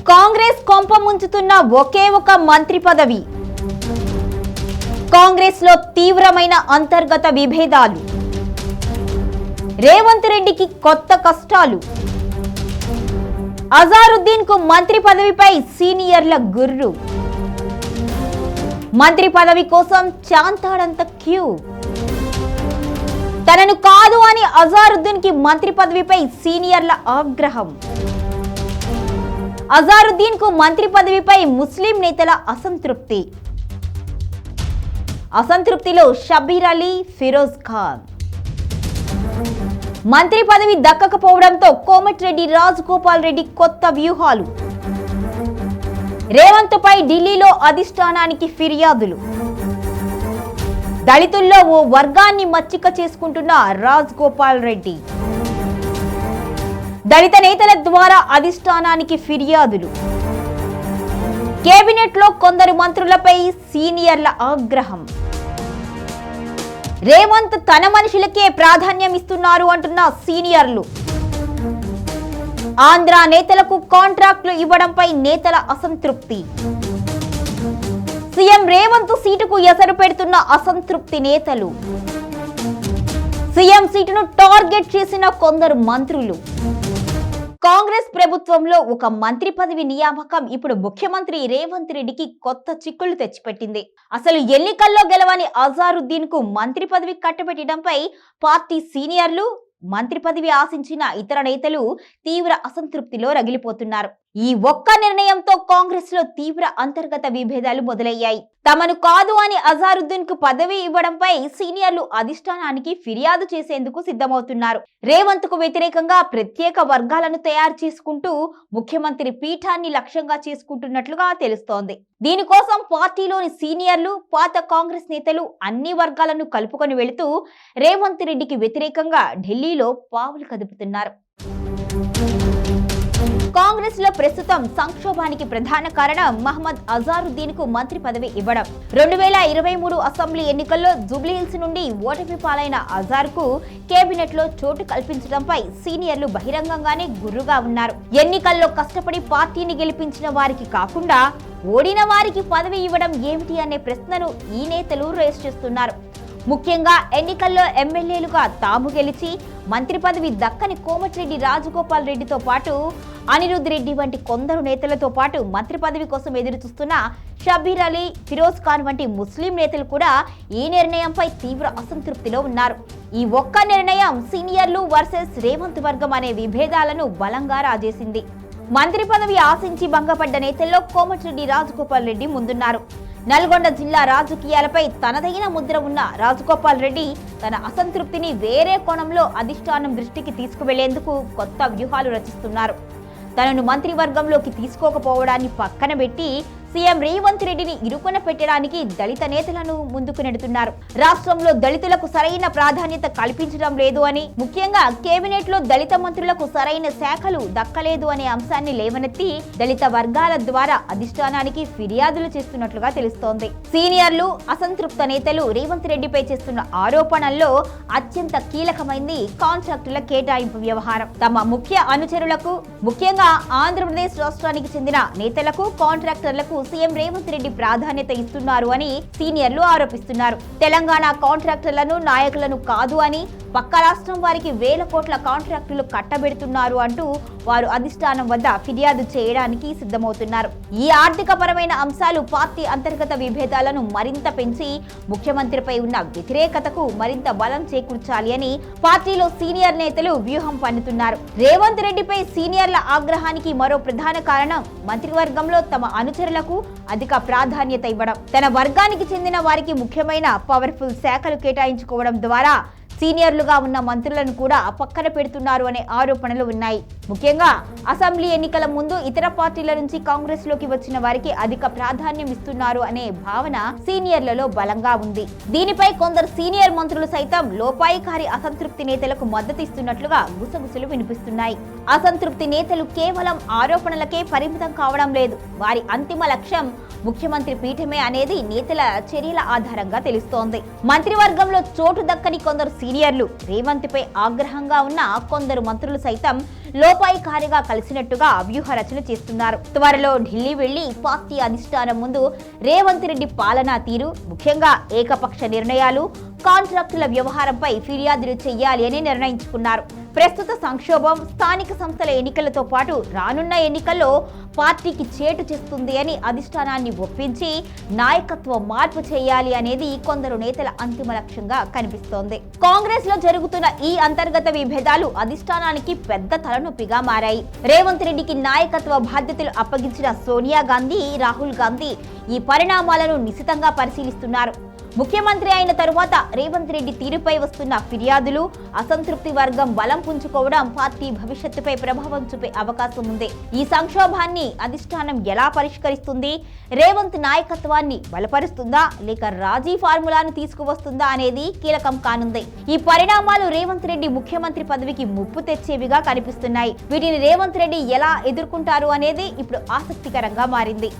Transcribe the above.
కాంగ్రెస్ కొంప ముంచుతున్న ఒకే ఒక మంత్రి పదవి. కాంగ్రెస్ లో తీవ్రమైన అంతర్గత విభేదాలు. రేవంత్ రెడ్డికి కొత్త కష్టాలు. అజారుద్దీన్ కు మంత్రి పదవిపై సీనియర్ల గుర్రు. మంత్రి పదవి కోసం చాంతాడంత క్యూ. తనను కాదు అని అజారుద్దీన్ కి మంత్రి పదవిపై సీనియర్ల ఆగ్రహం. అజారుద్దీన్ కు మంత్రి పదవిపై ముస్లిం నేతల అసంతృప్తి. అసంతృప్తిలో షబ్బీర్ అలీ, ఫిరోజ్ ఖాన్. మంత్రి పదవి దక్కకపోవడంతో కోమటిరెడ్డి రాజగోపాల్ రెడ్డి కొత్త వ్యూహాలు. రేవంత్ పై ఢిల్లీలో అధిష్టానానికి ఫిర్యాదులు. దళితుల్లో ఓ వర్గాన్ని మచ్చిక చేసుకుంటున్న రాజగోపాల్ రెడ్డి. దళిత నేతల ద్వారా అధిష్టానానికి ఫిర్యాదులు. కేబినెట్ లో కొందరు మంత్రులపై సీనియర్ల ఆగ్రహం. రేవంత్ తన మనుషులకే ప్రాధాన్యం ఇస్తున్నారు అంటున్న సీనియర్లు. ఆంధ్ర నేతలకు కాంట్రాక్టులు ఇవ్వడంపై నేతల అసంతృప్తి. సీఎం రేవంత్ సీటుకు ఎసరు పెడుతున్న అసంతృప్తి నేతలు. సీఎం సీటును టార్గెట్ చేసిన కొందరు మంత్రులు. కాంగ్రెస్ ప్రభుత్వంలో ఒక మంత్రి పదవి నియామకం ఇప్పుడు ముఖ్యమంత్రి రేవంత్ రెడ్డికి కొత్త చిక్కులు తెచ్చిపెట్టింది. అసలు ఎన్నికల్లో గెలవని అజారుద్దీన్ కు మంత్రి పదవి కట్టబెట్టడంపై పార్టీ సీనియర్లు, మంత్రి పదవి ఆశించిన ఇతర నేతలు తీవ్ర అసంతృప్తిలో రగిలిపోతున్నారు. ఈ ఒక్క నిర్ణయంతో కాంగ్రెస్ లో తీవ్ర అంతర్గత విభేదాలు మొదలయ్యాయి. తమను కాదు అని అజారుద్దీన్ కు పదవి ఇవ్వడంపై సీనియర్లు అధిష్టానానికి ఫిర్యాదు చేసేందుకు సిద్ధమవుతున్నారు. రేవంత్ కు వ్యతిరేకంగా ప్రత్యేక వర్గాలను తయారు చేసుకుంటూ ముఖ్యమంత్రి పీఠాన్ని లక్ష్యంగా చేసుకుంటున్నట్లుగా తెలుస్తోంది. దీనికోసం పార్టీలోని సీనియర్లు, పాత కాంగ్రెస్ నేతలు అన్ని వర్గాలను కలుపుకొని వెళుతూ రేవంత్ రెడ్డికి వ్యతిరేకంగా ఢిల్లీలో పావులు కదుపుతున్నారు. కాంగ్రెస్ లో ప్రస్తుతం సంక్షోభానికి ప్రధాన కారణం మహమ్మద్ అజారుద్దీన్ కు మంత్రి పదవి ఇవ్వడం. 2023 అసెంబ్లీ ఎన్నికల్లో జూబ్లీహిల్స్ నుండి ఓటమి పాలైన అజార్ కు కేబినెట్ లో చోటు కల్పించడంపై సీనియర్లు బహిరంగంగానే గుర్రుగా ఉన్నారు. ఎన్నికల్లో కష్టపడి పార్టీని గెలిపించిన వారికి కాకుండా ఓడిన వారికి పదవి ఇవ్వడం ఏమిటి అనే ప్రశ్నను ఈ నేతలు రేస్ చేస్తున్నారు. ముఖ్యంగా ఎన్నికల్లో ఎమ్మెల్యేలుగా తాము గెలిచి మంత్రి పదవి దక్కని కోమటిరెడ్డి రాజగోపాల్ రెడ్డితో పాటు అనిరుద్ రెడ్డి వంటి కొందరు నేతలతో పాటు మంత్రి పదవి కోసం ఎదురుచూస్తున్న షబ్బీర్ అలీ, ఫిరోజ్ ఖాన్ వంటి ముస్లిం నేతలు కూడా ఈ నిర్ణయంపై తీవ్ర అసంతృప్తిలో ఉన్నారు. ఈ ఒక్క నిర్ణయం సీనియర్లు వర్సెస్ రేవంత్ వర్గం అనే విభేదాలను బలంగా రాజేసింది. మంత్రి పదవి ఆశించి భంగపడ్డ నేతల్లో కోమటిరెడ్డి రాజగోపాల్ రెడ్డి ముందున్నారు. నల్గొండ జిల్లా రాజకీయాలపై తనదైన ముద్ర ఉన్న రాజగోపాల్ రెడ్డి తన అసంతృప్తిని వేరే కోణంలో అధిష్టానం దృష్టికి తీసుకువెళ్లేందుకు కొత్త వ్యూహాలు రచిస్తున్నారు. తనను మంత్రివర్గంలోకి తీసుకోకపోవడాన్ని పక్కన పెట్టి సీఎం రేవంత్ రెడ్డిని ఇరుకున పెట్టడానికి దళిత నేతలను ముందుకు నెడుతున్నారు. రాష్ట్రంలో దళితులకు సరైన ప్రాధాన్యత కల్పించడం లేదు అని, ముఖ్యంగా కేబినెట్ లో దళిత మంత్రులకు సరైన శాఖలు దక్కలేదు అనే అంశాన్ని లేవనెత్తి దళిత వర్గాల ద్వారా అధిష్టానానికి ఫిర్యాదులు చేస్తున్నట్లుగా తెలుస్తోంది. సీనియర్లు, అసంతృప్త నేతలు రేవంత్ రెడ్డిపై చేస్తున్న ఆరోపణల్లో అత్యంత కీలకమైంది కాంట్రాక్టుల కేటాయింపు వ్యవహారం. తమ ముఖ్య అనుచరులకు, ముఖ్యంగా ఆంధ్రప్రదేశ్ రాష్ట్రానికి చెందిన నేతలకు, కాంట్రాక్టర్లకు సీఎం రేవంత్ రెడ్డి ప్రాధాన్యత ఇస్తున్నారు అని సీనియర్లు ఆరోపిస్తున్నారు. తెలంగాణ కాంట్రాక్టర్లను, నాయకులను కాదు అని పక్క రాష్ట్రం వారికి వేల కోట్ల కాంట్రాక్టులు కట్టబెడుతున్నారు అంటూ వారు అధిష్టానం వద్ద ఫిర్యాదు చేయడానికి సిద్ధమవుతున్నారు. ఈ ఆర్థిక పరమైన అంశాలు పార్టీ అంతర్గత విభేదాలను మరింత పెంచి ముఖ్యమంత్రిపై ఉన్న వ్యతిరేకతకు మరింత బలం చేకూర్చాలి అని పార్టీలో సీనియర్ నేతలు వ్యూహం పన్నుతున్నారు. రేవంత్ రెడ్డిపై సీనియర్ల ఆగ్రహానికి మరో ప్రధాన కారణం మంత్రివర్గంలో తమ అనుచరులకు అధిక ప్రాధాన్యత ఇవ్వడం. తన వర్గానికి చెందిన వారికి ముఖ్యమైన పవర్ఫుల్ శాఖలు కేటాయించుకోవడం ద్వారా సీనియర్లుగా ఉన్న మంత్రులను కూడా పక్కన పెడుతున్నారు అనే ఆరోపణలు ఉన్నాయి. ముఖ్యంగా అసెంబ్లీ ఎన్నికల ముందు ఇతర పార్టీల నుంచి కాంగ్రెస్ లోకి వచ్చిన వారికి అధిక ప్రాధాన్యం ఇస్తున్నారు అనే భావన సీనియర్లలో బలంగా ఉంది. దీనిపై కొందరు సీనియర్ మంత్రులు సైతం లోపాయికారి అసంతృప్తి నేతలకు మద్దతు ఇస్తున్నట్లుగా గుసగుసలు వినిపిస్తున్నాయి. అసంతృప్తి నేతలు కేవలం ఆరోపణలకే పరిమితం కావడం లేదు. వారి అంతిమ లక్ష్యం ముఖ్యమంత్రి పీఠమే అనేది నేతల చర్యల ఆధారంగా తెలుస్తోంది. మంత్రివర్గంలో చోటు దక్కని కొందరు సీనియర్లు, రేవంత్ పై ఆగ్రహంగా ఉన్న కొందరు మంత్రులు సైతం లోపాయికారిగా కలిసినట్టుగా వ్యూహ రచన చేస్తున్నారు. త్వరలో ఢిల్లీ వెళ్లి పార్టీ అధిష్టానం ముందు రేవంత్ రెడ్డి పాలనా తీరు, ముఖ్యంగా ఏకపక్ష నిర్ణయాలు, కాంట్రాక్టుల వ్యవహారంపై ఫిర్యాదులు చేయాలి అని నిర్ణయించుకున్నారు. ప్రస్తుత సంక్షోభం స్థానిక సంస్థల ఎన్నికలతో పాటు రానున్న ఎన్నికల్లో పార్టీకి చేటు చేస్తుంది అని అధిష్టానాన్ని ఒప్పించి నాయకత్వ మార్పు చేయాలి అనేది కొందరు నేతల అంతిమ లక్ష్యంగా కనిపిస్తోంది. కాంగ్రెస్ లో జరుగుతున్న ఈ అంతర్గత విభేదాలు అధిష్టానానికి పెద్ద తలనొప్పిగా మారాయి. రేవంత్ రెడ్డికి నాయకత్వ బాధ్యతలు అప్పగించిన సోనియా గాంధీ, రాహుల్ గాంధీ ఈ పరిణామాలను నిశితంగా పరిశీలిస్తున్నారు. ముఖ్యమంత్రి అయిన తరువాత రేవంత్ రెడ్డి తీరుపై వస్తున్న ఫిర్యాదులు, అసంతృప్తి వర్గం బలం పుంజుకోవడం పార్టీ భవిష్యత్తుపై ప్రభావం చూపే అవకాశం ఉంది. ఈ సంక్షోభాన్ని అధిష్టానం ఎలా పరిష్కరిస్తుంది? రేవంత్ నాయకత్వాన్ని బలపరుస్తుందా లేక రాజీ ఫార్ములాను తీసుకువస్తుందా అనేది కీలకం కానుంది. ఈ పరిణామాలు రేవంత్ రెడ్డి ముఖ్యమంత్రి పదవికి ముప్పు తెచ్చేవిగా కనిపిస్తున్నాయి. వీటిని రేవంత్ రెడ్డి ఎలా ఎదుర్కొంటారు అనేది ఇప్పుడు ఆసక్తికరంగా మారింది.